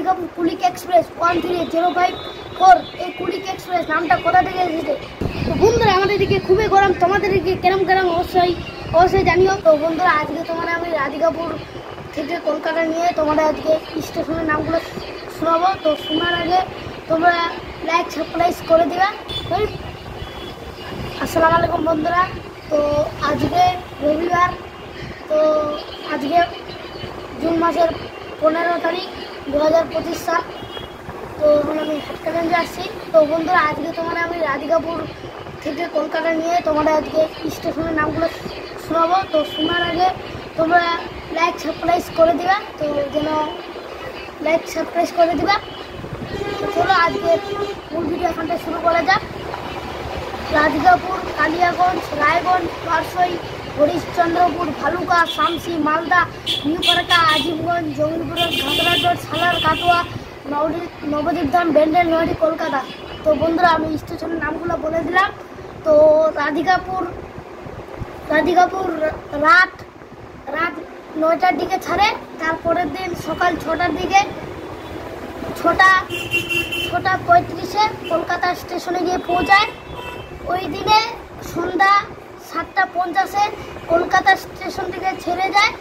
Radhikapur Kulik express 13054 এই Kulik express নামটা কোথা থেকে এসেছে? তো বন্ধুরা আমাদের এদিকে খুবই গরম, তোমাদের এদিকে কেরম অবশ্যই জানিও। তো বন্ধুরা আজকে তোমরা আমি রাধিকাপুর থেকে কলকাতা নিয়ে তোমরা আজকে স্টেশনের নামগুলো শোনাবো। তো শোনার আগে তোমরা লাইক সাবস্ক্রাইব করে দিবা। আসসালামু আলাইকুম বন্ধুরা। তো আজকে রবিবার, তো আজকে জুন মাসের 15 তারিখ 2025 সাল। তো এখন আমি হাটকাগঞ্জে আসছি। তো বন্ধুরা আজকে তোমরা আমি রাধিকাপুর থেকে কলকাতা নিয়ে তোমরা আজকে স্টেশনের নামগুলো শোনাবো। তো শোনার আগে তোমরা লাইক সাবস্ক্রাইব করে দিবা, তো যেন লাইক সাবস্ক্রাইব করে দিবা। তো চলো আজকে মূল ভিডিও এখানটা শুরু করা যাক। রাধিকাপুর, কালিয়াগঞ্জ, রায়গঞ্জ, পারসই, হরিশ্চন্দ্রপুর, ভালুকা, শামসি, মালদা, নিউপাড়া, আজিমগঞ্জ, জঙ্গিপুর, ঘাগড়াঝড়, সালার, কাটোয়া, নবদ্বীপধাম, ব্যান্ডেল, নোয়ারি, কলকাতা। তো বন্ধুরা আমি স্টেশনের নামগুলো বলে দিলাম। তো রাধিকাপুর রাত 9টার দিকে ছাড়ে, তারপরের দিন সকাল 6টার দিকে 6:35-এ কলকাতা স্টেশনে গিয়ে পৌঁছায়। ওই দিনে সন্ধ্যা 7:50-এ কলকাতা স্টেশন থেকে ছেড়ে যায়।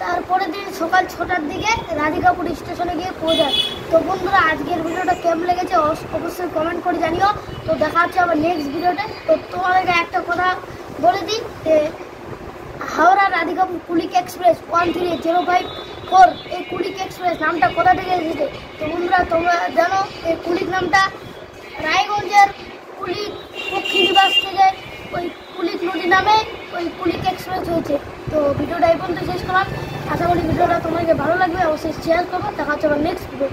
তারপরের দিন সকাল 6টার দিকে রাধিকাপুর স্টেশনে গিয়ে পৌঁছায়। তো বন্ধুরা আজকের ভিডিওটা কেমন লেগেছে অবশ্যই কমেন্ট করে জানিও। তো দেখা হচ্ছে আবার নেক্সট ভিডিওতে। তো তোমাদেরকে একটা কথা বলে দিই, হাওড়া রাধিকাপুর কুলিক এক্সপ্রেস 13054 এই কুলিক এক্সপ্রেস নামটা কোথা থেকে এসেছে? তো বন্ধুরা তোমরা জানো এই কুলিক নামটা রায়গঞ্জের কুলিক পক্ষী নিবাস থেকে ওই কুলিক নদী নামে ওই কুলিক এক্সপ্রেস হয়েছে। তো ভিডিওটা এই পর্যন্ত শেষ করলাম। আশা করি ভিডিওটা তোমাকে ভালো লাগবে, অবশ্যই শেয়ার করবো। দেখা হচ্ছে আবার নেক্সট ভিডিও।